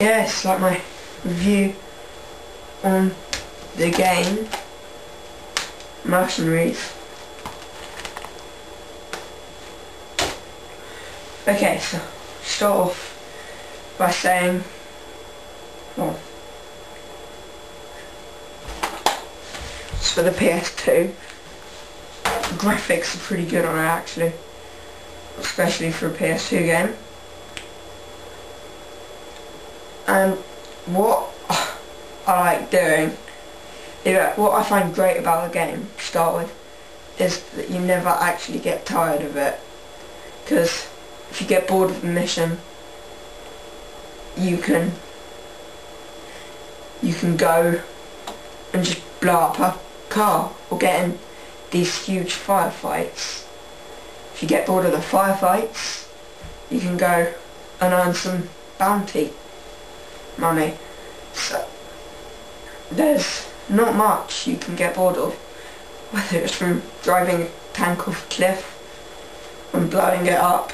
Yeah, it's like my review on the game Mercenaries. Okay, so start off by saying, well, it's for the PS2. The graphics are pretty good on it actually, especially for a PS2 game. And what I like doing, what I find great about the game to start with, is that you never actually get tired of it. Because if you get bored of the mission, you can go and just blow up a car or get in these huge firefights. If you get bored of the firefights, you can go and earn some bounty money. So there's not much you can get bored of, whether it's from driving a tank off a cliff and blowing it up,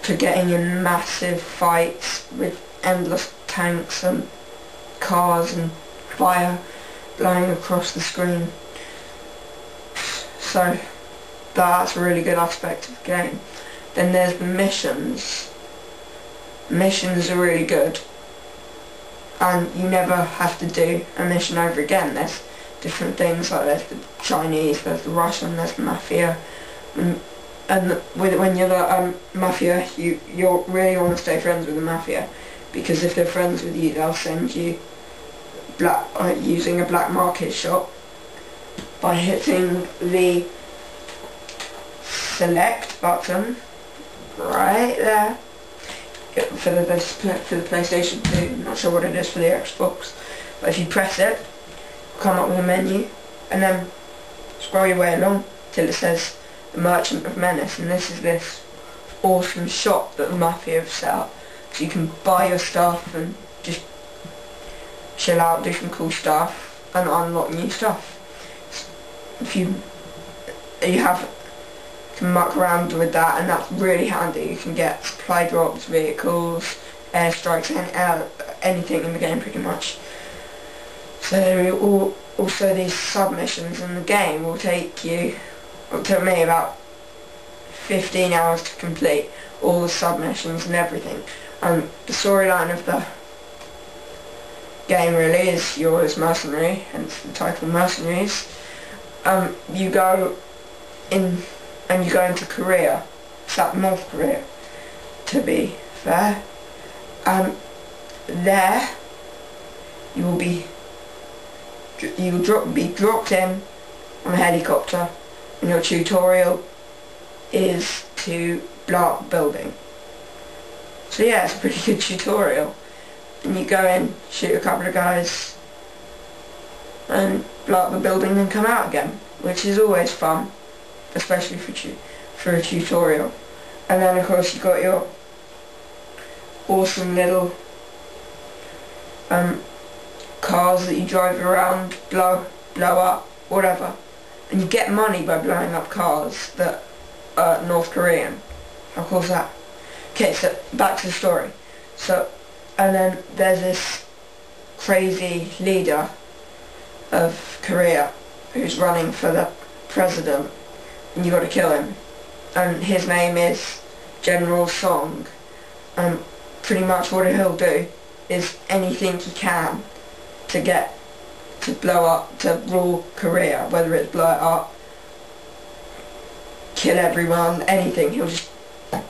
to getting in massive fights with endless tanks and cars and fire blowing across the screen. So that's a really good aspect of the game. Then there's the missions. Missions are really good, and you never have to do a mission over again. There's different things, like there's the Chinese, there's the Russian, there's the Mafia, and when you're the Mafia, you really want to stay friends with the Mafia, because if they're friends with you, they'll send you using a black market shop by hitting the select button right there. For the PlayStation 2, I'm not sure what it is for the Xbox, but if you press it, it'll come up with a menu, and then scroll your way along till it says the Merchant of Menace, and this is this awesome shop that the Mafia have set up, so you can buy your stuff and just chill out, do some cool stuff, and unlock new stuff. If you can muck around with that, and that's really handy. You can get supply drops, vehicles, airstrikes, and anything in the game pretty much. So there are also these submissions in the game will take you, it took me about 15 hours to complete all the submissions and everything. And the storyline of the game really is you're as mercenary, hence the title Mercenaries. You go into Korea, North Korea, to be fair. There you will be dropped in on a helicopter, and your tutorial is to blow up a building. So yeah, it's a pretty good tutorial. And you go in, shoot a couple of guys, and blow up the building and come out again, which is always fun, especially for a tutorial. And then of course you've got your awesome little cars that you drive around, blow up, whatever. And you get money by blowing up cars that are North Korean. How cool is that? Okay, so back to the story. So, and then there's this crazy leader of Korea who's running for the president, and you got to kill him. And his name is General Song. And pretty much what he'll do is anything he can to rule Korea, whether it's blow it up, kill everyone, anything.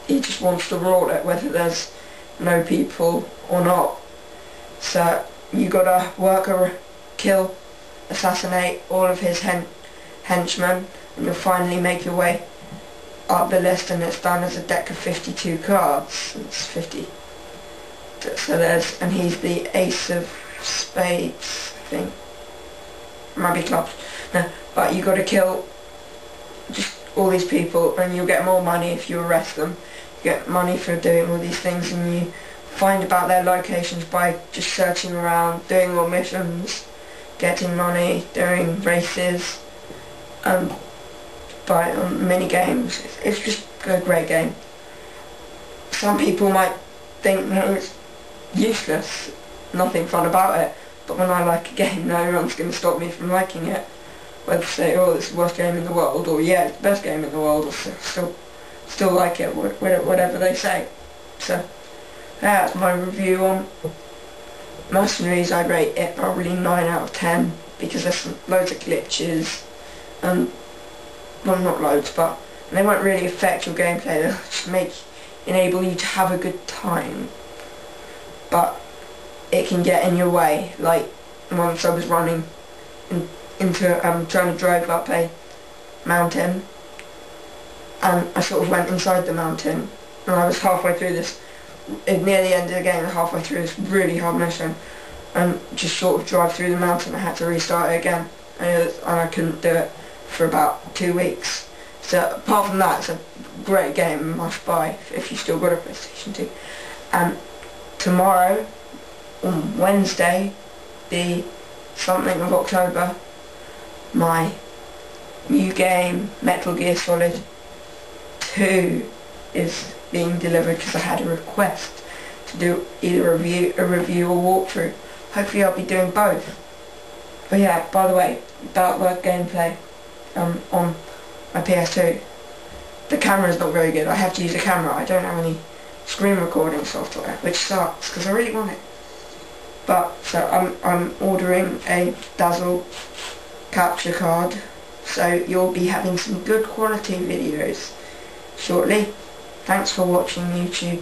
He just wants to rule it, whether there's no people or not. So you gotta kill, assassinate all of his henchmen, and you'll finally make your way up the list, and it's done as a deck of 52 cards. It's 50. So and he's the ace of spades, I think. Might be clubs. No, but you gotta kill just all these people, and you'll get more money if you arrest them. You get money for doing all these things, and you find about their locations by just searching around, doing more missions, getting money, doing races, by mini games. It's just a great game. Some people might think that it's useless, nothing fun about it. But when I like a game, no one's going to stop me from liking it. Whether say, oh, it's the worst game in the world, or yeah, it's the best game in the world, or still like it, whatever they say. So that's my review on Mercenaries. I rate it probably 9 out of 10 because there's loads of glitches, and well, not loads, but they won't really affect your gameplay. They'll just enable you to have a good time, but it can get in your way. Like once I was running trying to drive up a mountain, and I sort of went inside the mountain, and I was halfway through this, near the end of the game, halfway through this really hard mission, and just sort of drive through the mountain. I had to restart it again, and I couldn't do it for about 2 weeks. So apart from that, it's a great game, must buy if you still got a PlayStation 2. And tomorrow, on Wednesday, the something of October, my new game, Metal Gear Solid 2, is being delivered because I had a request to do either a review or walkthrough. Hopefully I'll be doing both. But yeah, by the way, about the gameplay on my PS2, the camera's not very good. I have to use a camera. I don't have any screen recording software, which sucks because I really want it. But so I'm ordering a Dazzle capture card, so you'll be having some good quality videos shortly. Thanks for watching YouTube.